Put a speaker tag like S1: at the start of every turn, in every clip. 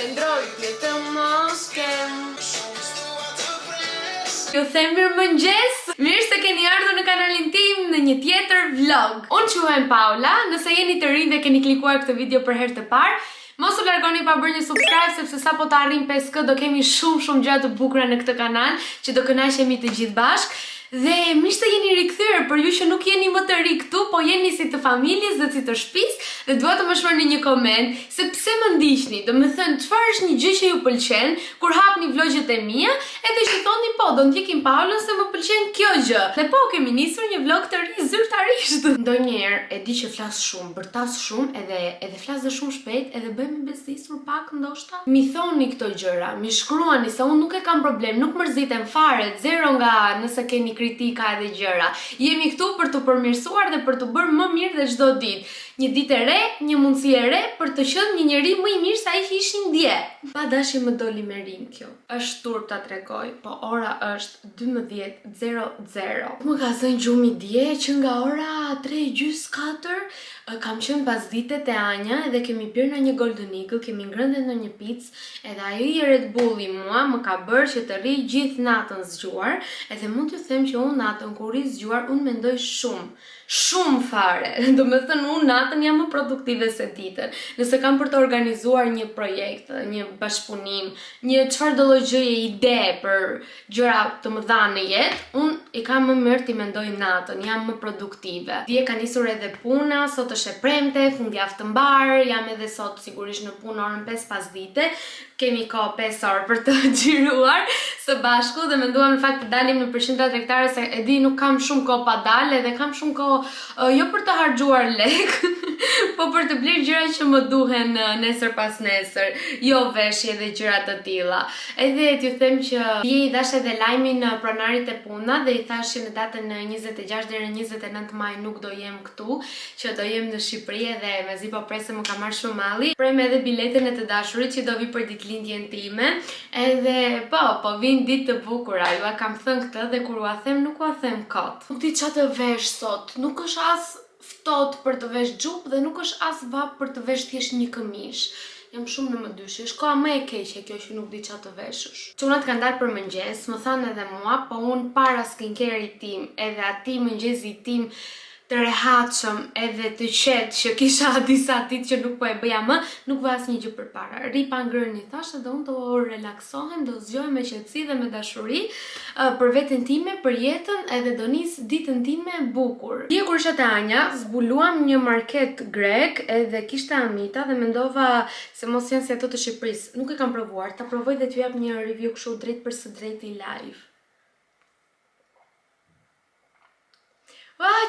S1: Qëndroj të mos kem. Ju them mirëmëngjes. Mirë se keni ardhur në kanalin tim në një tjetër vlog. Unë quhem Paula. Nëse jeni të rinj dhe keni klikuar këtë video për herë të parë, mos u largoni pa bërë një subscribe, sepse sapo të arrim 5K do kemi shumë gjëra të bukura në këtë kanal që do kënaqemi të gjithë bashkë. Dhe mirë se jeni rikthyer, për ju që nuk jeni më të ri këtu, po jeni si të familjes dhe si të shtëpisë, dhe dua të më shkruani një koment se pse më ndiqni, do të thënë çfarë është një gjë që ju pëlqen kur hapni vlogjet e mia, edhe që thoni po, do ndjekim Paulën se më pëlqen kjo gjë. Dhe po, kemi nisur një vlog të ri zyrtarisht. Ndonjëherë e di që flas shumë, bërtas shumë, edhe flas dhe shumë shpejt, edhe bëjmë besisur pak ndoshta. Mi thoni këto gjëra, mi shkruani se unë nuk e kam problem, nuk mërzitem fare, zero nga nëse keni kritika edhe gjëra. Jemi këtu për të përmirësuar dhe për të bërë më mirë dhe çdo ditë. Një ditë e re, një mundësi e re për të qenë një njeri më i mirë se ai që ishin dje. Pa dashje më doli me rim kjo. Është turp ta tregoj, po ora është 12:00. Më ka thënë gjumi dje që nga ora 3:30-4 kam qenë pas dite te Anja edhe kemi pirë në një Golden Eagle, kemi ngrënë në një picë, edhe ai Red Bulli mua më ka bërë që të rri gjithë natën zgjuar, edhe mund t'ju them që unë natën kur ri zgjuar unë mendoj shumë fare. Do me thënë unë natën jam më produktive se ditën. Nëse kam për të organizuar një projekt, një bashkëpunim, një çfarë do lloj gjëje, ide për gjëra të mëdha në jetë, unë i kam më mirë t'i mendoj natën, jam më produktive. Dje ka nisur edhe puna, sot është e premte, fundjavë të mbar, jam edhe sot sigurisht në punë orën 5 pasdite. Kemi kohë 5 orë për të xhiruar së bashku dhe menduam në fakt të dalim në përqendra tregtare se e di nuk kam shumë kohë pa dalë edhe kam shumë kohë jo për të harxuar lek, po për të bler gjëra që më duhen nesër pas nesër, jo veshje dhe gjëra të tilla. Edhe t'ju them që dje i dash edhe lajmin pronarit e puna dhe i thash që në datën 26 deri në 29 maj nuk do jem këtu, që do jem në Shqipëri dhe mezi po presë më ka marrë shumë malli. Prem edhe biletën e të dashurit që do vi për ditëlindjen time. Edhe po vin ditë të bukura. Ju a kam thënë këtë dhe kur ua them nuk ua them kot. Nuk di çfarë të vesh sot. Nuk është as ftohtë për të vesh xhup dhe nuk është as vap për të vesh thjesht një këmish. Jam shumë në mëdyshe, është koha më e keqe kjo që nuk di çfarë të veshësh. Çunat kanë dalë për mëngjes, më thanë edhe mua, po unë para skincare-it tim, edhe atij mëngjesi tim të rehatshëm edhe të qetë që kisha disa ditë që nuk po e bëja më, nuk vë asnjë gjë përpara. Ri pa ngrënë, thashë dhe unë do relaksohem, do zgjohem me qetësi dhe me dashuri për veten time, për jetën, edhe do nis ditën time bukur. Dje kur isha te Anja, zbuluam një market grek edhe kishte Amita dhe mendova se mos janë si ato të Shqipërisë. Nuk e kam provuar, ta provoj dhe t'ju jap një review kështu drejt për së drejti live.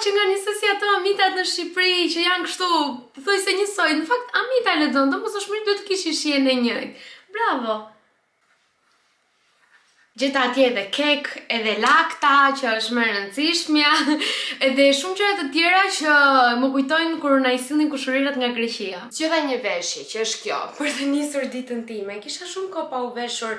S1: Që nga nisë si ato Amitat në Shqipëri që janë kështu, thuj se njësoj, në fakt Amita lexon, do mos është mirë duhet të kish shihen e njëjtë. Bravo! Gjeta atje edhe kek, edhe lakta, që është më e rëndësishmja, edhe shumë gjëra të tjera që më kujtojnë kur na i sillnin kushërirat nga Greqia. Zgjodha një veshje, që është kjo, për të nisur ditën time. Kisha shumë kohë pa u veshur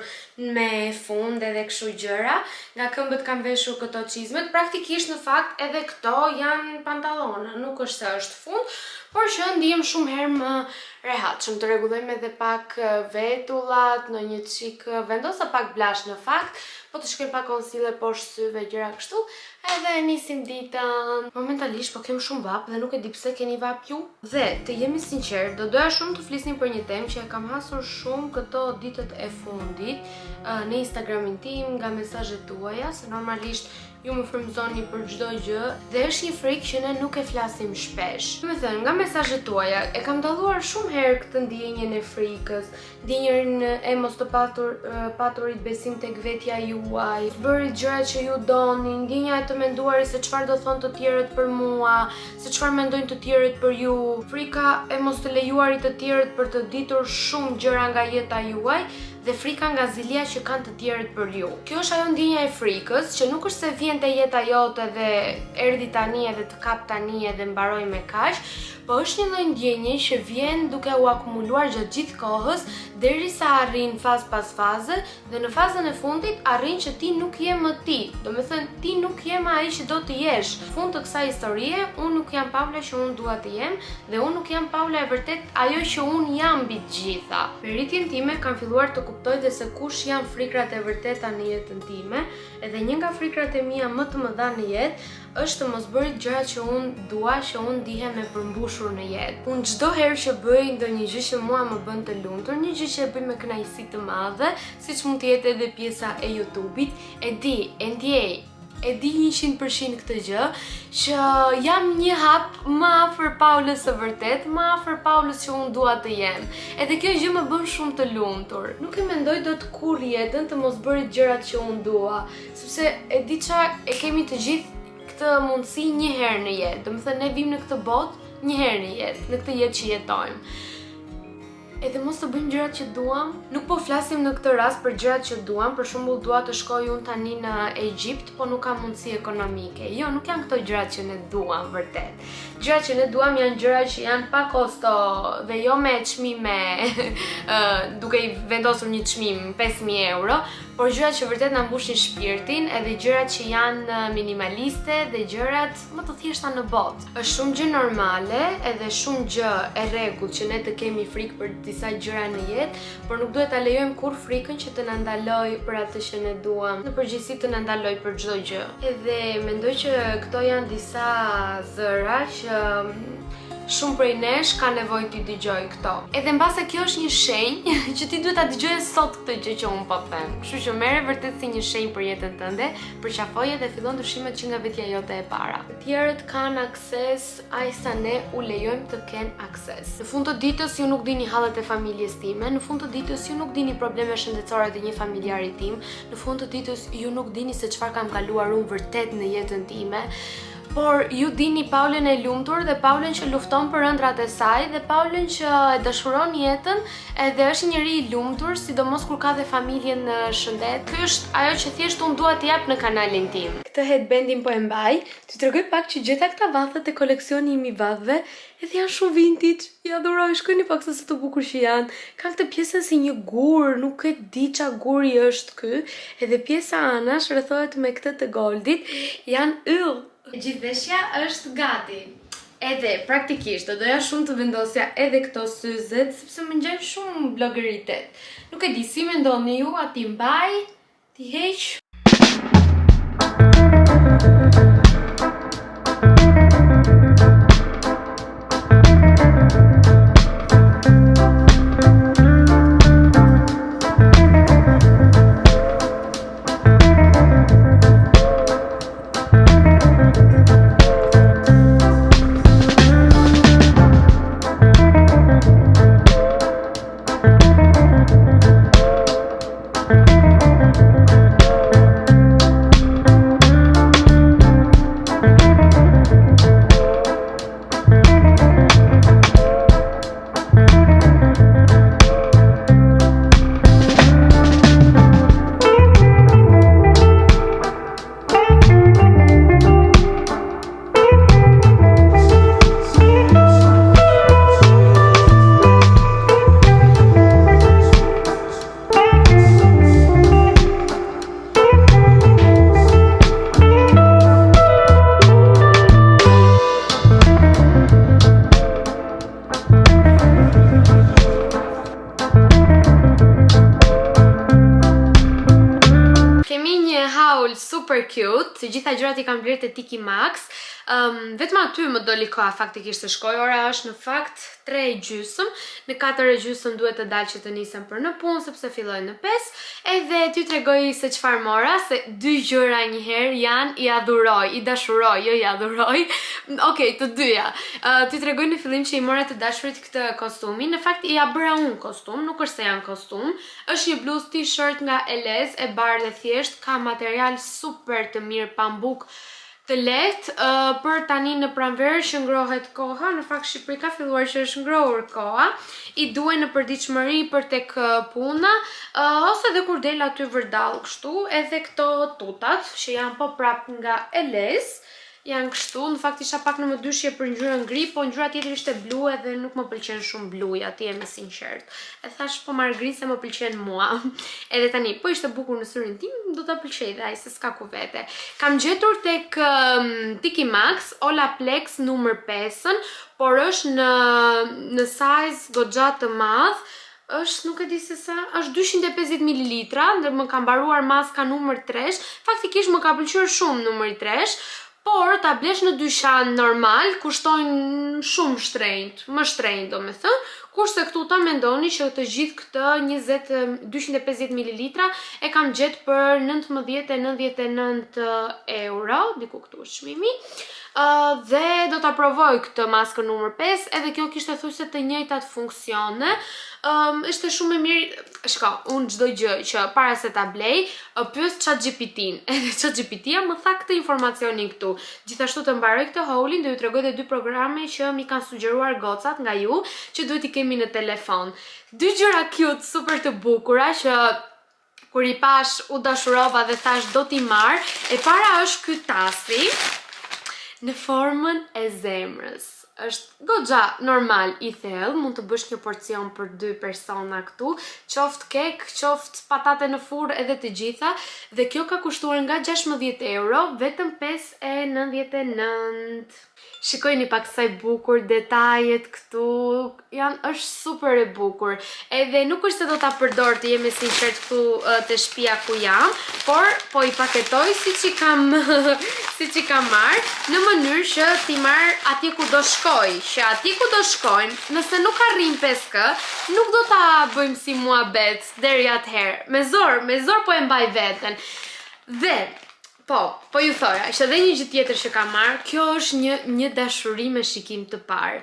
S1: me fund edhe kështu gjëra, nga këmbët kam veshur këto çizmet, praktikisht në fakt edhe këto janë pantallona, nuk është se është fund, por që ndihem shumë herë më rehatshëm. Të rregullojmë edhe pak vetullat, në një çik vendosa pak blash në fakt, po të shkojmë pak concealer poshtë syve, gjëra kështu, edhe nisim ditën. Momentalisht po kem shumë vap dhe nuk e di pse keni vap ju. Dhe të jemi sinqert, do doja shumë të flisnim për një temë që e kam hasur shumë këto ditët e fundit në Instagramin tim, nga mesazhet tuaja, se normalisht ju më frymëzoni për çdo gjë dhe është një frikë që ne nuk e flasim shpesh. Do të thënë, nga mesazhet tuaja e kam dalluar shumë herë këtë ndjenjen e frikës, ndjenjen e mos të paturit besim tek vetja juaj, bëri gjëra që ju doni, ndjenja e të menduarit se çfarë do thonë të tjerët për mua, se çfarë mendojnë të tjerët për ju, frika e mos të lejuarit të tjerët për të ditur shumë gjëra nga jeta juaj dhe frika nga zilia që kanë të tjerët për ju. Kjo është ajo ndjenja e frikës, që nuk është se vjen te jeta jote dhe erdhi tani edhe të kap tani edhe mbaroj me kaq, po është një lloj ndjenje që vjen duke u akumuluar gjatë gjithë kohës derisa arrin fazë pas faze dhe në fazën e fundit arrin që ti nuk je më ti. Domethënë ti nuk je më ai që do të jesh. Në fund të kësaj historie, unë nuk jam Paula që unë dua të jem dhe unë nuk jam Paula e vërtet ajo që unë jam mbi të gjitha. Me rritjen time kam filluar të kuptoj dhe se kush janë frikrat e vërteta në jetën time, edhe një nga frikrat e mia më të mëdha në jetë është të mos bëj gjërat që unë dua, që unë ndihem e përmbushur në jetë. Unë çdo herë që bëj ndonjë gjë që mua më bën të lumtur, një gjë që e bëj me kënaqësi të madhe, siç mund të jetë edhe pjesa e YouTube-it, e di 100% këtë gjë, që jam një hap më afër Paulës së vërtet, më afër Paulës që unë dua të jem. Edhe kjo gjë më bën shumë të lumtur. Nuk e mendoj dot kur jetën të mos bërit gjërat që unë dua, sepse e di çfarë e kemi të gjithë këtë mundësi një herë në jetë. Domethënë ne vim në këtë botë një herë në jetë, në këtë jetë që jetojmë. Edhe mos të bëjmë gjërat që duam. Nuk po flasim në këtë rast për gjërat që duam, për shembull dua të shkoj unë tani në Egjipt, po nuk kam mundësi ekonomike. Jo, nuk janë këto gjërat që ne duam vërtet. Gjërat që ne duam janë gjërat që janë pa kosto dhe jo me çmime duke i vendosur një çmim 5.000 euro, por gjërat që vërtet na mbushin shpirtin, edhe gjërat që janë minimaliste dhe gjërat më të thjeshta në botë. Është shumë gjë normale edhe shumë gjë e rregullt që ne të kemi frikë për disa gjëra në jetë, por nuk duhet ta lejojmë kur frikën që të na ndalojë për atë që ne duam, në përgjithësi të na ndalojë për çdo gjë. Edhe mendoj që këto janë disa zëra që shumë prej nesh ka nevojë t'i dëgjoj këto. Edhe mbase kjo është një shenjë që ti duhet ta dëgjoje sot këtë gjë që unë po them. Kështu që merre vërtet si një shenjë për jetën tënde, përqafoje dhe fillon ndryshimet që nga vetja jote e para. Të tjerët kanë akses ajsa ne u lejojmë të kenë akses. Në fund të ditës ju nuk dini hallet e familjes time, në fund të ditës ju nuk dini probleme shëndetësore të një familjari tim, në fund të ditës ju nuk dini se çfarë kam kaluar unë vërtet në jetën time. Por ju dini Paulën e lumtur dhe Paulën që lufton për ëndrat e saj dhe Paulën që e dëshiron jetën edhe është njëri i lumtur, sidomos kur ka dhe familjen në shëndet. Ky është ajo që thjesht unë dua t'i jap në kanalin tim. Këtë headbandin po e mbaj, t'ju tregoj pak që gjeta këta vathet e koleksioni im i vathtëve, edhe janë shumë vintage. Ja adhuroj, shkojni pak se të bukur që janë. Ka këtë pjesën si një gur, nuk e di çfarë guri është ky, edhe pjesa anash rrethohet me këtë të goldit, janë yll. Gjithveshja është gati. Edhe praktikisht do doja shumë të vendosja edhe këto syzet, sepse më ngjajnë shumë blogeritet. Nuk e di si mendoni ju, a ti mbaj, ti heq. Super cute, të gjitha gjërat I kam blerë te Tiki Max. Vetëm aty më doli koha faktikisht të shkoj. Ora është në fakt 3:30. Në 4:30 duhet të dalë që të nisem për në punë sepse filloj në 5. Edhe t'ju tregoj se çfarë mora, se dy gjëra një herë janë I adhuroj, I dashuroj, jo I adhuroj. Okej, të dyja. T'ju tregoj në fillim që I mora të dashurit këtë kostumin. Në fakt I ja bëra unë kostum, nuk është se janë kostum. Është një bluzë t-shirt nga Elez, e bardhë e thjesht, ka material super të mirë, pambuk të lehtë për tani në pranverë që ngrohet koha. Në fakt Shqipëri ka filluar që është ngrohur koha. I duhet në përditshmëri për tek puna ose edhe kur del aty vërdall kështu, edhe këto tutat që janë po prap nga Eles. Janë kështu, në fakt isha pak në më dyshje për ngjyrën gri, po ngjyra tjetër ishte blu edhe nuk më pëlqen shumë bluja, ti jemi sinqert. E thash po marr gri se më pëlqen mua. Edhe tani, po ishte bukur në syrin tim, do ta pëlqej dhe ai se s'ka ku vete. Kam gjetur tek Tiki Max Olaplex numër 5-ën, por është në size goxha të madh. Është, nuk e di se sa, është 250 ml, më ka mbaruar maska numër 3. Faktikisht më ka pëlqyer shumë numri 3. Por ta blesh në dyqan normal kushtojnë shumë shtrenjt, më shtrenjt do me thënë, kurse këtu ta mendoni që të gjithë këtë 250 ml e kam gjetë për 19,99 euro, diku këtu është çmimi. Dhe do ta provoj këtë maskën numër 5, edhe kjo kishte thujse të njëjtat funksione. Ishte shumë e mirë. Shiko, unë çdo gjë që para se ta blej, pyes ChatGPT-n. Edhe ChatGPT-ja më tha këtë informacionin këtu. Gjithashtu të mbaroj këtë haulin, do ju tregoj edhe 2 programe që mi kanë sugjeruar gocat nga ju, që duhet i kemi në telefon. 2 gjëra cute, super të bukura që kur i pash u dashurova dhe thash do t'i marr. E para është ky tasi në formën e zemrës. Është goxha normal i thellë, mund të bësh një porcion për 2 persona këtu, qoftë kek, qoftë patate në furrë edhe të gjitha, dhe kjo ka kushtuar nga 16 euro, vetëm 5,99. Shikojni pak sa i bukur, detajet këtu, është super e bukur. Edhe nuk është se do ta përdor të jemi sinqert këtu te shtëpia ku jam, por po i paketoj siç i kam marr, në mënyrë që t'i marr atje ku do shkoj, që atje ku do shkojmë, nëse nuk arrim 5K, nuk do ta bëjmë si muhabet deri atëherë. Me zor po e mbaj veten. Dhe Po ju thoja, është edhe një gjë tjetër që kam marrë, kjo është një dashuri me shikim të parë.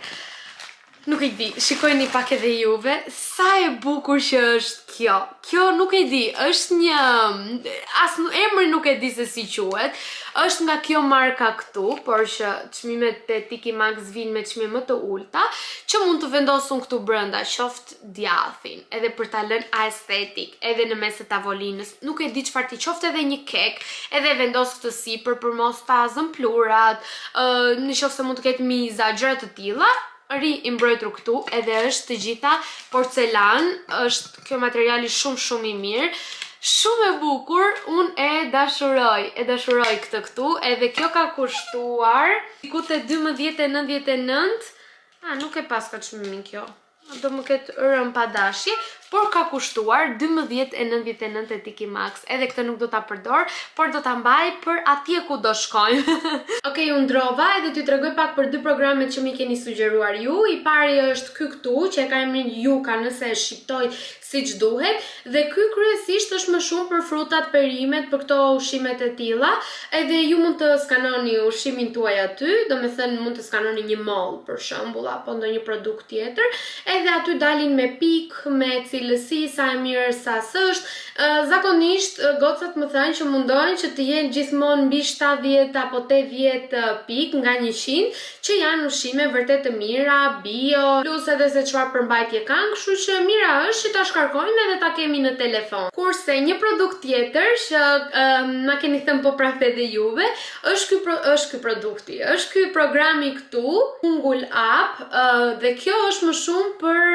S1: Nuk e di, shikojni pak edhe juve, sa e bukur që është kjo. Kjo nuk e di, është emri nuk e di se si quhet. Është nga kjo marka këtu, por që çmimet te Tiki Max vijnë me çmime më të ulta, që mund të vendosun këtu brenda, qoftë djathin, edhe për ta lënë aestetik, edhe në mes të tavolinës. Nuk e di çfarë ti, qoftë edhe një kek, edhe vendos këtë sipër për mos ta zëmplurat, nëse mund të ketë miza, gjëra të tilla. Ri i mbrojtur këtu, edhe është të gjitha porcelan, është kjo materiali shumë i mirë, shumë e bukur, unë e dashuroj këtë këtu, edhe kjo ka kushtuar diku te 12,99, nuk e pas ka çmimin kjo, do më ketë rënë pa dashje, por ka kushtuar 12,99 te Tiki Max. Edhe këtë nuk do ta përdor, por do ta mbaj për atje ku do shkojmë. Okej, u ndrova edhe t'ju tregoj pak për 2 programet që mi keni sugjeruar ju. I pari është ky këtu, që e ka emrin Yuka, nëse e shqiptoj siç duhet, dhe ky kryesisht është më shumë për frutat, perimet, për këto ushqimet e tilla, edhe ju mund të skanoni ushqimin tuaj aty, domethënë mund të skanoni një moll për shembull apo ndonjë produkt tjetër, edhe aty dalin me pikë, me cilësi, sa e mirë sa s'është. Zakonisht gocat më thënë që mundojnë që të jenë gjithmonë mbi 70 apo 80 pikë nga 100, që janë ushqime vërtet të mira, bio, plus edhe se çfarë përmbajtje kanë, kështu që mira është që ta shkarkojmë edhe ta kemi në telefon. Kurse një produkt tjetër që na keni thënë po prap edhe juve, është ky produkti, është ky programi këtu, Ungul App, dhe kjo është më shumë për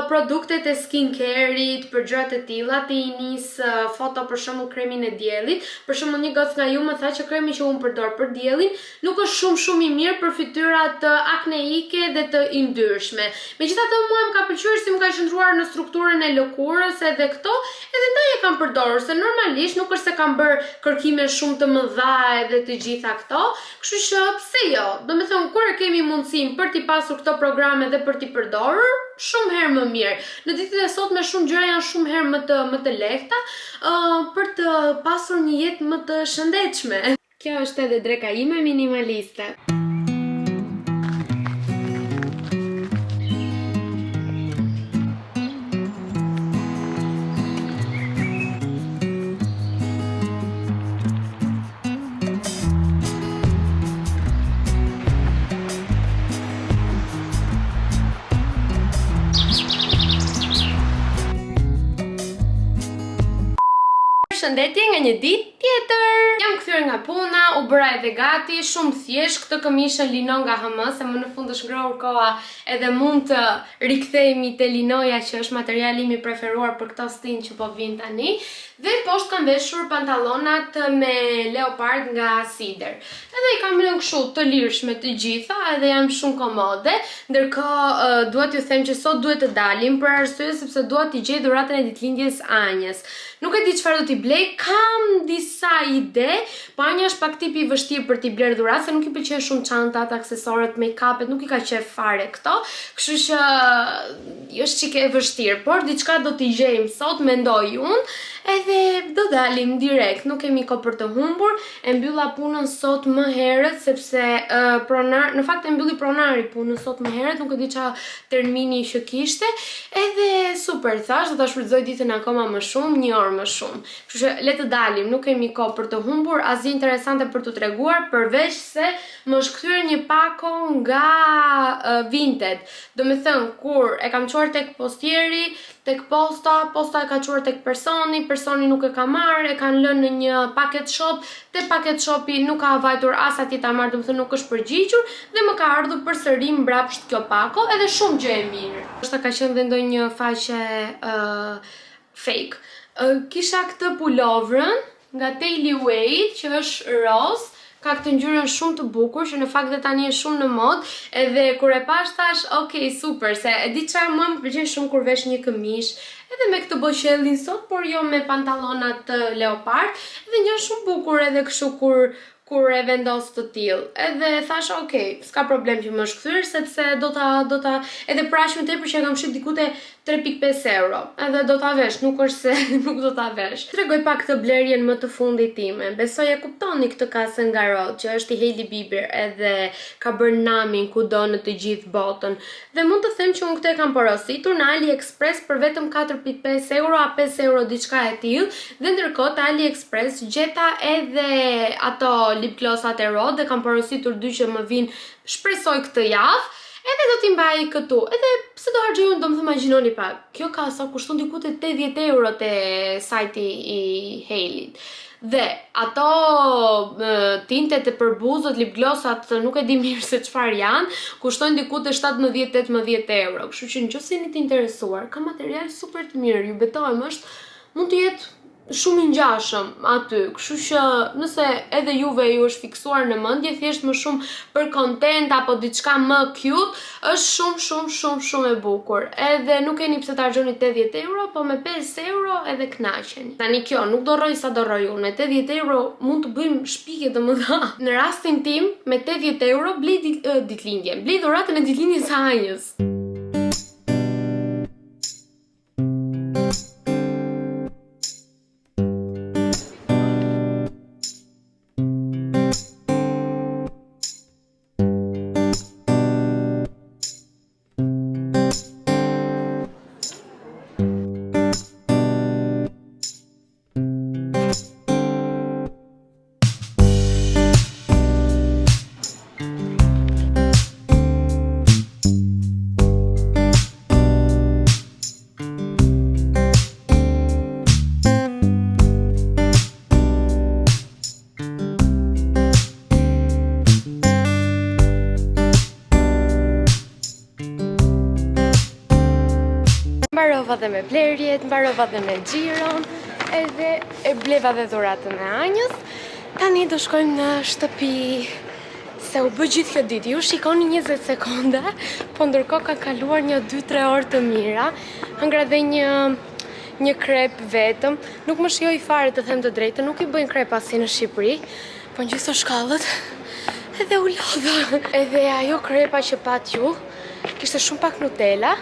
S1: produktet e skincare-it, për gjërat e tilla, ti i nis foto për shembull kremin e diellit. Për shembull një gocë nga ju më tha që kremi që unë përdor për diellin nuk është shumë i mirë për fytyrat akneike dhe të yndyrshme. Megjithatë mua më ka pëlqyer si më ka qëndruar në strukturën e lëkurës edhe këto, edhe ndaj e kam përdorur, se normalisht nuk është se kam bërë kërkime shumë të mëdha edhe të gjitha këto, kështu që pse jo? Domethënë kur e kemi mundësinë për t'i pasur këto programe dhe për t'i përdorur, shumë herë më mirë. Në ditët e sotme shumë gjëra janë shumë herë më të lehta për të pasur një jetë më të shëndetshme. Kjo është edhe dreka ime minimaliste. Përshëndetje nga një ditë tjetër. Jam kthyer nga puna, u bëra edhe gati, shumë thjesht. Këtë këmishën lino nga HM, se më në fund është ngrohur koha edhe mund të rikthehemi te linoja që është materiali im i preferuar për këto stin që po vin tani. Dhe poshtë kam veshur pantallonat me leopard nga Sider. Edhe I kam lënë kështu të lirshme të gjitha, edhe janë shumë komode. Ndërkohë dua t'ju them që sot duhet të dalim për arsye sepse dua t'i gjej dhuratën e ditëlindjes Anjës. Nuk e di çfarë do t'i blej, kam disa ide, po Anja është pak tipi I vështirë për t'i bler dhuratë, se nuk I pëlqen shumë çantat, aksesorët, make-upet, nuk I ka qef fare këto, kështu që është çike e vështirë, por diçka do t'i gjejmë sot, mendoj unë, edhe do dalim direkt, nuk kemi kohë për të humbur, e mbylla punën sot më herët, sepse në fakt e mbylli pronari punën sot më herët, nuk e di çfarë termini që kishte, edhe super thash, do ta shfrytëzoj ditën akoma më shumë, një orë më shumë. Kështu që le të dalim, nuk kemi kohë për të humbur, asgjë interesante për t'u treguar, përveç se më është kthyer një pako nga Vinted. Do me thënë, kur e kam çuar tek postieri, tek posta e ka çuar tek personi nuk e ka marrë, e kanë lënë në një paket shop, te paket shopi nuk ka vajtur as atje ta marrë, do me thënë nuk është përgjigjur dhe më ka ardhur përsëri mbrapsht kjo pako, edhe shumë gjë e mirë. Ndoshta ka qenë dhe ndonjë faqe fake. Kisha këtë pulovrën nga Daily Way që është roz, ka këtë ngjyrën shumë të bukur që në fakt dhe tani është shumë në mod, edhe kur e pash thash, ok, super, se e di çfarë më pëlqen shumë kur vesh një këmish, edhe me këtë boqellin sot, por jo me pantallonat të leopard, edhe një shumë bukur edhe kështu kur e vendos të tillë. Edhe thash, ok, s'ka problem që më është kthyer sepse do ta edhe për aq më tepër që e kam shit diku te 3.5 euro. Edhe do ta vesh, nuk është se nuk do ta vesh. Tregoj pak këtë blerjen më të fundit time. Besoj e kuptoni këtë kasën nga Rod, që është I Hailey Bieber, edhe ka bërë namin kudo në të gjithë botën. Dhe mund të them që unë këtë e kam porositur në AliExpress për vetëm 4.5 euro a 5 euro diçka e tillë, dhe ndërkohë te AliExpress gjeta edhe ato lip glossat e Rod dhe kam porositur dy që më vinë, shpresoj këtë javë. Edhe do t'i mbaj këtu, edhe pse do harxoj unë, do më thë imagjinoni pak, kjo kasa kushton diku te 80 euro te sajti I Hailey. Dhe ato tintet e për buzët, lip glossat, nuk e di mirë se çfarë janë, kushtojnë diku te 17-18 euro. Kështu që nëse jeni të interesuar, ka material super të mirë, ju betohem, mund të jetë shumë I ngjashëm aty, kështu që nëse edhe juve ju është fiksuar në mendje, thjesht më shumë për content apo diçka më cute, është shumë e bukur. Edhe nuk keni pse ta harxhoni 80 euro, po me 5 euro edhe kënaqeni. Tani kjo nuk do rroj sa do rroj unë, me 80 euro mund të bëjmë shpike të mëdha. Në rastin tim, me 80 euro blej ditëlindjen, blej dhuratën e ditëlindjes së Anjës. Mbarova dhe me blerjet, mbarova dhe me xhiron, edhe e bleva dhe dhuratën e Anjës. Tani do shkojmë në shtëpi, se u bë gjithë kjo ditë. Ju shikoni 20 sekonda, po ndërkohë ka kaluar një 2-3 orë të mira. Hëngra dhe një krep vetëm. Nuk më shijoj fare të them të drejtën, nuk I bëjnë krep asi në Shqipëri, po në gjithë shkallët, edhe u lodha. Edhe ajo krepa që pat ju, kishte shumë pak Nutella,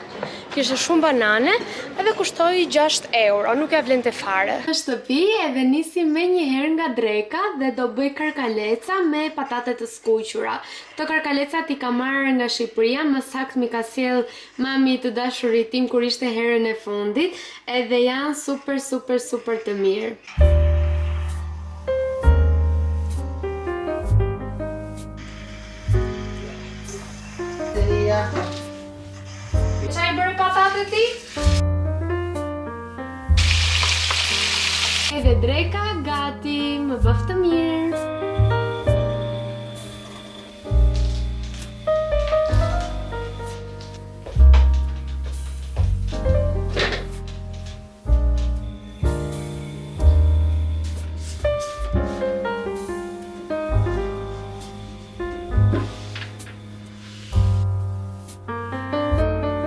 S1: kishte shumë banane, edhe kushtoi 6 euro, nuk ja vlente fare. Në shtëpi edhe nisim me një herë nga dreka dhe do bëj karkaleca me patate të skuqura. Këto karkalecat I ka marrë nga Shqipëria, më saktë mi ka sjell mami të dashurit tim kur ishte herën e fundit, edhe janë super të mirë. dhe dreka gati, më bëf të mirë.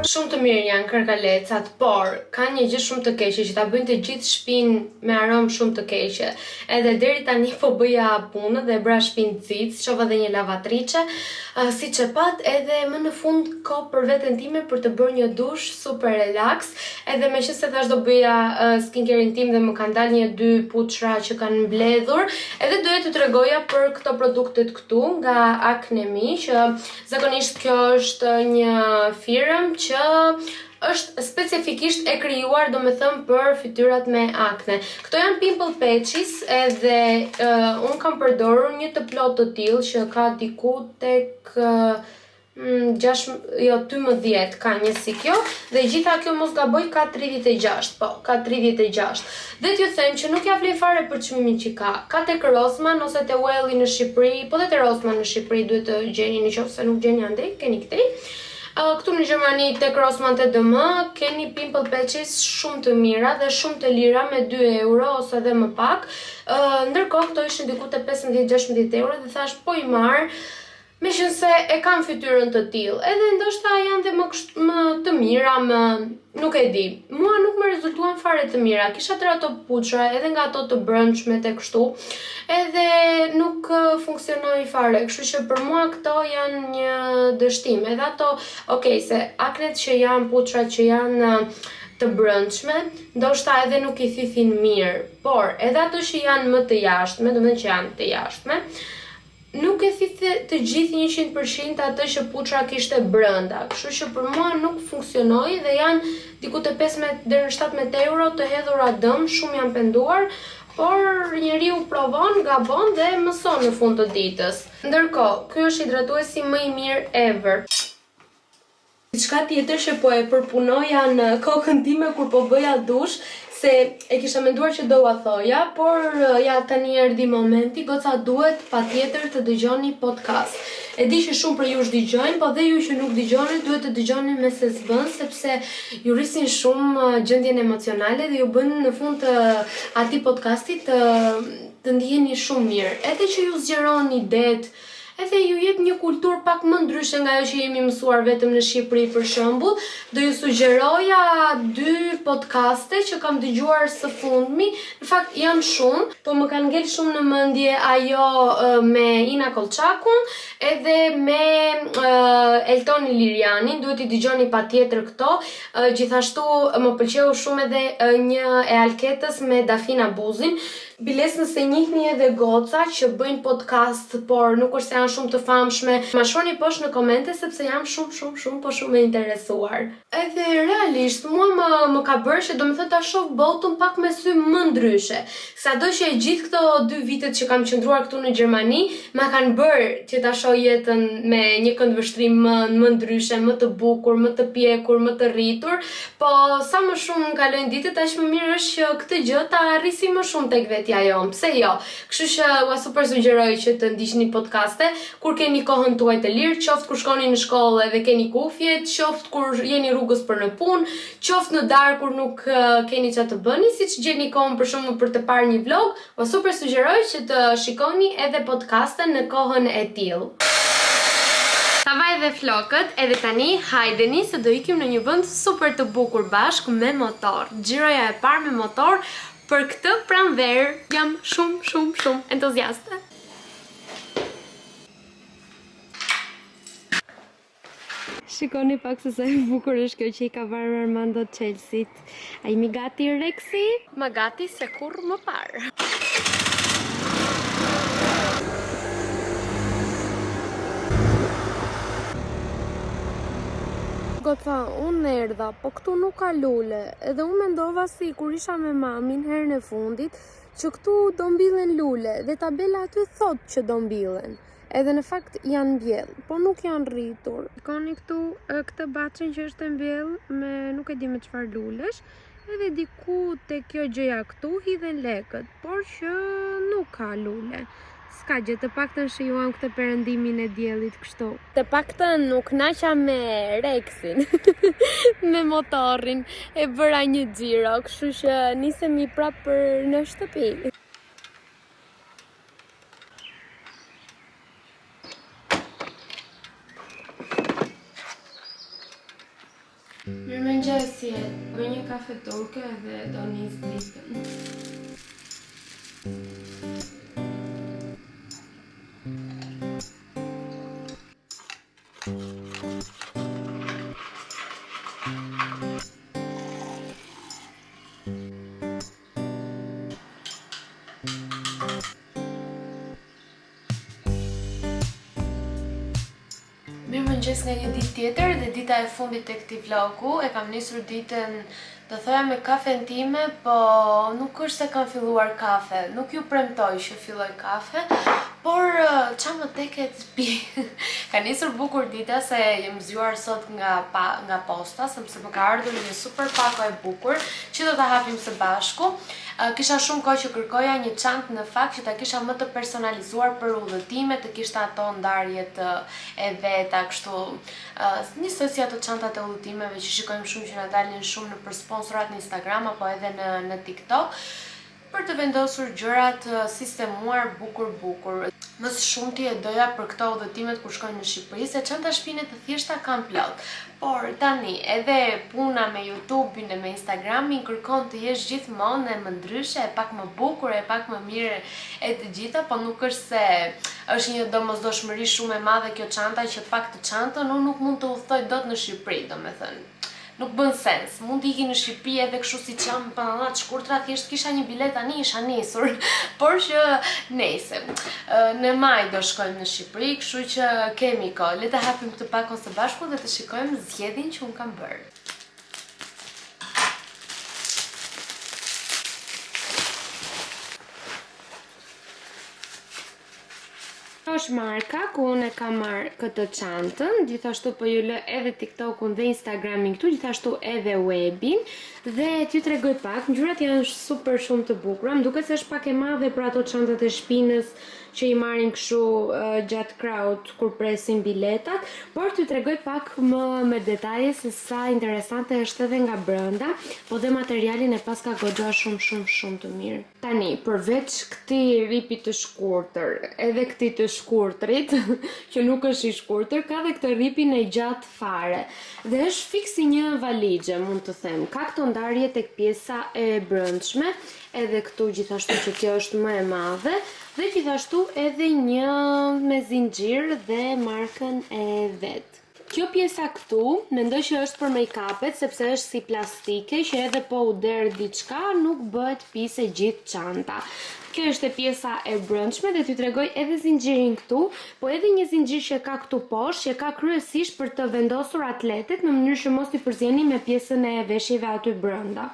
S1: Shumë të mirë janë kërkalecat, por ka një gjë shumë të keqe që ta bëjnë të gjithë shtëpinë me aromë shumë të keqe. Edhe deri tani po bëja punë dhe bra shtëpinë cic, çova dhe një lavatriçe, siç e pat, edhe më në fund kohë për veten time për të bërë një dush super relax. Edhe meqense thash do bëja skincare-in tim dhe më kanë dalë 1-2 puçra që kanë mbledhur, edhe doja t'ju tregoja për këto produktet këtu nga Acne-Me, që zakonisht kjo është një firmë që është specifikisht e krijuar, domethënë, për fytyrat me akne. Këto janë pimple patches, edhe unë kam përdorur një të plotë të tillë që ka diku tek 12 ka një si kjo, dhe gjitha kjo mos gaboj ka 36, po, ka 36. Dhe t'ju them që nuk ja vlen fare për çmimin që ka. Ka tek Rossmann ose te Welly në Shqipëri, po dhe te Rossmann në Shqipëri duhet të gjeni, nëse nuk gjeni andej, keni këtej. Këtu në Gjermani tek Rossmann te DM keni pimple patches shumë të mira dhe shumë të lira me 2 euro ose edhe më pak. Ndërkohë këto ishin diku te 15-16 euro dhe thash po i marr. Meqense e kam fytyrën të tillë, edhe ndoshta janë dhe më të mira, nuk e di. Mua nuk më rezultuan fare të mira. Kisha tërë ato puçra, edhe nga ato të brendshme tek kështu, edhe nuk funksionoi fare. Kështu që për mua këto janë një dështim. Edhe ato, se aknet që janë, puçrat që janë të brendshme, ndoshta edhe nuk i thithin mirë, por edhe ato që janë më të jashtme, domethënë që janë të jashtme, nuk e thithë të gjithë 100% atë që puçra kishte brenda. Kështu që për mua nuk funksionoi dhe janë diku te 15 deri në 17 euro të hedhura dëm, shumë janë penduar, por njeriu provon, gabon dhe mëson në fund të ditës. Ndërkohë, ky është hidratuesi më i mirë ever. Diçka tjetër që po e përpunoja në kokën time kur po bëja dush, se e kisha menduar që doa thoja, por ja tani erdhi momenti, goca duhet patjetër të dëgjoni podcast. E di që shumë për ju dëgjojnë, po dhe ju që nuk dëgjoni duhet të dëgjoni me se s'bën, sepse ju rrisin shumë gjendjen emocionale dhe ju bën në fund të atij podcastit të ndiheni shumë mirë. Edhe që ju zgjeroni det, edhe ju jep një kulturë pak më ndryshe nga ajo që jemi mësuar vetëm në Shqipëri për shembull. Do ju sugjeroja 2 podcaste që kam dëgjuar së fundmi. Në fakt janë shumë, po më kanë ngel shumë në mendje ajo me Ina Kolçakun edhe me Elton Ilirianin. Duhet i dëgjoni patjetër këto. Gjithashtu më pëlqeu shumë edhe një e Alketës me Dafina Buzin. Biles nëse njihni edhe goca që bëjnë podcast, por nuk është se janë shumë të famshme, ma shkruani poshtë në komente sepse jam shumë e interesuar. Edhe realisht mua më ka bërë që domethënë ta shoh botën pak me sy më ndryshe. Sado që e gjithë këto 2 vitet që kam qëndruar këtu në Gjermani, ma kanë bërë që ta shoh jetën me një këndvështrim më ndryshe, më të bukur, më të pjekur, më të rritur, po sa më shumë kalojnë ditët, aq më mirë është që këtë gjë ta arrisi më shumë tek vetë. Pse jo? Kështu që ua super sugjeroj që të ndiqni podcaste kur keni kohën tuaj të lirë, qoftë kur shkoni në shkollë dhe keni kufjet, qoftë kur jeni rrugës për në punë, qoftë në darkë kur nuk keni çfarë të bëni, siç gjeni kohën për shembull për të parë një vlog, ua super sugjeroj që të shikoni edhe podcaste në kohën e tillë. Tavaj dhe flokët, edhe tani hajdeni se do ikim në një vend super të bukur bashkë me motor. Xhiroja e parë me motor. Për këtë pranverë jam shumë entuziaste. Shikoni pak se sa e bukur është kjo që i ka varur Armando Chelsea. A jemi gati Rexi? Më gati se kur më parë. Goca, unë erdha, po këtu nuk ka lule, edhe unë mendova si kur isha me mamin herën e fundit, që këtu do mbillen lule, dhe tabela aty thot që do mbillen. Edhe në fakt janë mbjell, po nuk janë rritur. Shikoni këtu këtë baçën që është mbjell me nuk e di me çfarë lulesh, edhe diku te kjo gjëja këtu hidhen lekët, por që nuk ka lule. S'ka gjë, të paktën shijuam këtë perëndimin e diellit kështu. Të paktën nuk naqa me Rexin, me motorin, e bëra një xhiro, kështu që nisemi prapë për në shtëpi. Mirëmëngjesi, bëj një kafe turke dhe do nis ditën. Mirëmëngjes nga një ditë tjetër dhe dita e fundit të këtij vlogu. E kam nisur ditën, do thoya me kafen time, po nuk është se kam filluar kafe. Nuk ju premtoj që filloj kafe, por qa më teket pi. Ka nisur bukur dita se jem zgjuar sot nga posta, sepse më ka ardhur një super pako e bukur që do ta hapim së bashku. Kisha shumë kohë që kërkoja një çantë në fakt që ta kisha më të personalizuar për udhëtime, të kishte ato ndarjet e veta, kështu njësoj ato çantat e udhëtimeve që shikojmë shumë që na dalin shumë në për sponsorat në Instagram apo edhe në TikTok, për të vendosur gjërat sistemuar bukur. Më së shumti e doja për këto udhëtimet kur shkojnë në Shqipëri, se çanta shpine të thjeshta kam plot. Por tani edhe puna me YouTube-in e me Instagram-in kërkon të jesh gjithmonë e më ndryshe, e pak më bukur, e pak më mirë e të gjitha, po nuk është se është një domosdoshmëri shumë e madhe kjo çanta që pak të çantën unë nuk mund të udhtoj dot në Shqipëri, domethënë. Nuk bën sens. Mund t'i iki në Shqipëri edhe kështu si qam panallat shkurtra, thjesht kisha një bilet tani isha nesur, por që nejse. Në maj do shkojmë në Shqipëri, kështu që kemi kohë. Le të hapim këtë pakon së bashku dhe të shikojmë zgjedhjen që unë kam bërë. Është marka ku unë e kam marrë këtë çantën, gjithashtu po ju lë edhe TikTokun dhe Instagramin këtu, gjithashtu edhe webin, dhe t'ju tregoj pak, ngjyrat janë super shumë të bukura, më duket se është pak e madhe për ato çantat e shpinës që i marrin kështu gjatë kraut kur presin biletat, por t'ju tregoj pak më me detaje se sa interesante është edhe nga brenda, po dhe materialin e pas ka goxha shumë të mirë. Tani, përveç këtij ripi të shkurtër, edhe këtij të shkurtrit, që nuk është i shkurtër, ka dhe këtë ripin e gjatë fare. Dhe është fiksi një valixhe, mund të them. Ka këto ndarje tek pjesa e brendshme, edhe këtu gjithashtu që kjo është më e madhe, dhe gjithashtu edhe një me zinxhir dhe markën e vet. Kjo pjesa këtu, mendoj që është për make-upet, sepse është si plastike, që edhe po u der diçka, nuk bëhet pjesë e gjithë çanta. Kjo është e pjesa e brendshme dhe t'ju tregoj edhe zinxhirin këtu, po edhe një zinxhir që ka këtu poshtë, që ka kryesisht për të vendosur atletet në mënyrë që mos t'i përzieni me pjesën e veshjeve aty brenda.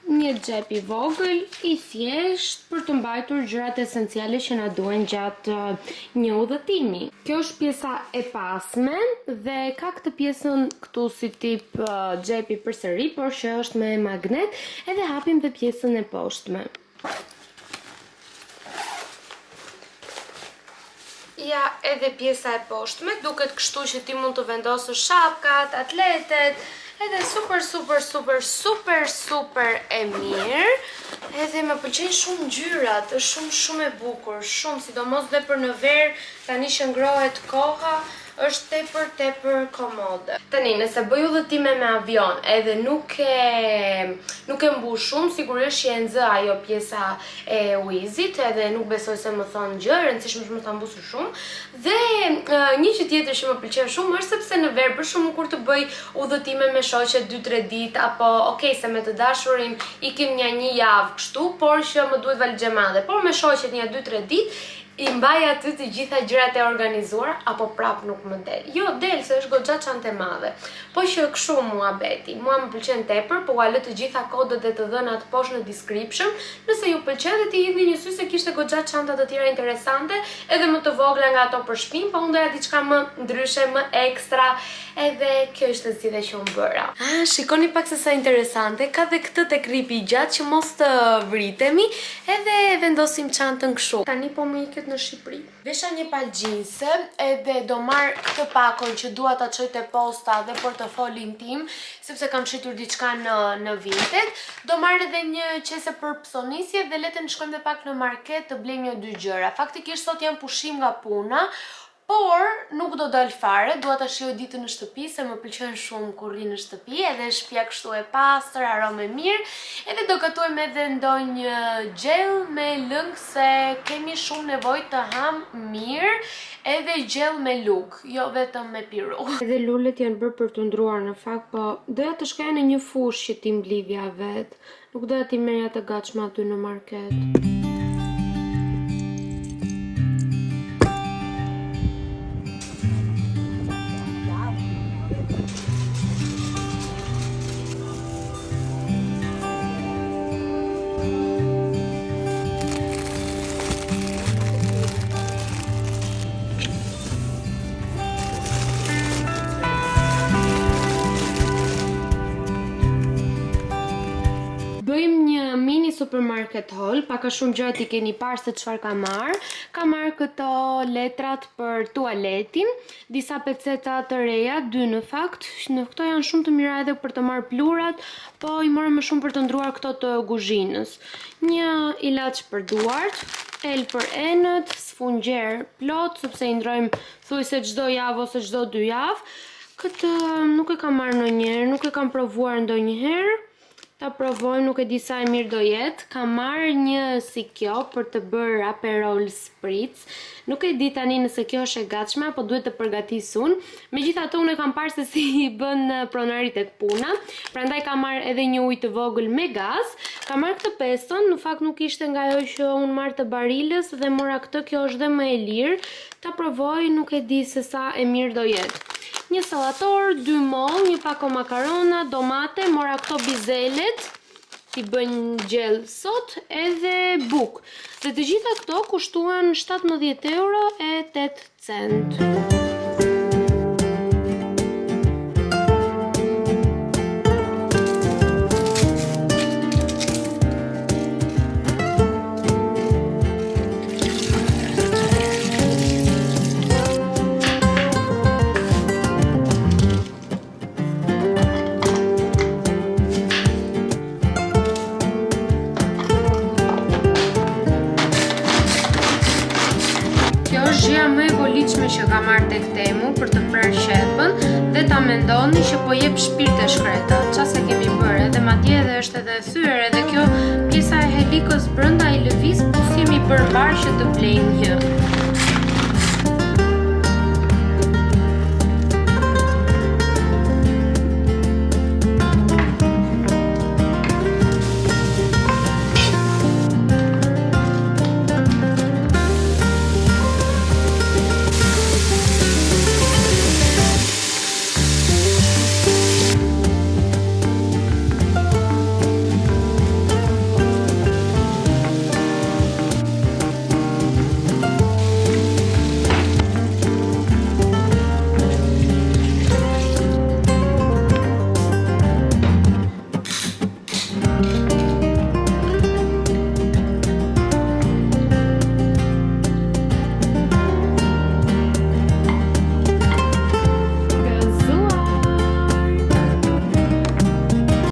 S1: Një xhep i vogël, i thjesht për të mbajtur gjërat esenciale që na duhen gjatë një udhëtimi. Kjo është pjesa e pasme dhe ka këtë pjesën këtu si tip xhepi përsëri, por që është me magnet, edhe hapim dhe pjesën e poshtme. Ja, edhe pjesa e poshtme, duket kështu që ti mund të vendosësh shapkat, atletet, edhe super e mirë. Edhe më pëlqejnë shumë ngjyrat, është shumë e bukur, shumë, sidomos dhe për në verë, tani që ngrohet koha, është tepër komode. Tani, nëse bëj udhëtime me avion edhe nuk e mbush shumë, sigurisht që e nxë ajo pjesa e uizit, edhe nuk besoj se më thonë gjë, rëndësishme është më ta mbusë shumë. Dhe një që tjetër që më pëlqen shumë është sepse në verë, për shembull kur të bëj udhëtime me shoqe 2-3 ditë, apo okay, se me të dashurin ikim një javë kështu, por që më duhet valixhe madhe, por me shoqet një 2-3 ditë, I mbaj aty të gjitha gjërat e organizuar apo prap nuk më del. Jo, del se është goxha çantë e madhe. Po që kështu mua beti. Mua më pëlqen tepër, po ua lë të gjitha kodet e të dhënat poshtë në description. Nëse ju pëlqen dhe ti hidhni një sy se kishte goxha çanta të tjera interesante, edhe më të vogla nga ato për shtëpi, po unë doja diçka më ndryshe, më ekstra, edhe kjo ishte zgjidhja që unë bëra. Shikoni pak se sa interesante, ka dhe këtë tek ripi gjatë që mos të vritemi, edhe vendosim çantën kështu. Tani po më iket në Shqipëri. Vesha një palë gjinse edhe do marr këtë pakon që dua ta çoj te posta dhe portofolin tim, sepse kam shitur diçka në Vinted. Do marr edhe një qese për psonisje dhe le të shkojmë edhe pak në market të blejmë një dy gjëra. Faktikisht sot jam pushim nga puna, por nuk do dal fare, dua ta shijoj ditën në shtëpi se më pëlqen shumë kur rri në shtëpi, edhe shtëpia kështu e pastër, aromë mirë, edhe do gatuajmë edhe ndonjë gjell me lëng se kemi shumë nevojë të ham mirë, edhe gjell me luk, jo vetëm me piru. Edhe lulet janë bërë për të ndruar në fakt, po doja të shkoja në një fushë që ti mblidhja vet. Nuk doja ti merrja të gatshme aty në market. Bëjmë një mini supermarket haul, paka shumë gjërat i keni parë se çfarë ka marr. Ka marr këto letrat për tualetin, disa peceta të reja, 2 në fakt. Në këto janë shumë të mira edhe për të marrë plurat, po i morëm më shumë për të ndruar këto të kuzhinës. Një ilaç për duart, el për enët, sfungjer plot, sepse i ndrojmë thujse çdo javë ose çdo 2 javë. Këtë nuk e kam marrë ndonjëherë, nuk e kam provuar ndonjëherë. Ta provojmë, nuk e di sa e mirë do jetë. Kam marrë një si kjo për të bërë Aperol Spritz. Nuk e di tani nëse kjo është e gatshme apo duhet të përgatis unë. Megjithatë unë e kam parë se si i bën pronarit tek puna. Prandaj kam marrë edhe një ujë të vogël me gaz. Kam marrë këtë peston, në fakt nuk ishte nga ajo që unë marrë të barilës dhe mora këtë, kjo është dhe më e lirë. Ta provoj, nuk e di se sa e mirë do jetë. Një sallator, 2 moll, një pako makarona, domate, mora këto bizelet, t'i bëjnë gjell sot, edhe buk. Dhe të gjitha këto kushtuan 17 euro e 8 cent. Gjëja më e volitshme që ka marrë tek Temu për të prerë shepën dhe ta mendoni që po jep shpirte shkreta. Çfarë kemi bërë, edhe madje edhe është edhe thyer, edhe kjo pjesa e helikës brenda i lëviz, po si jemi bërë varë që të blejmë një.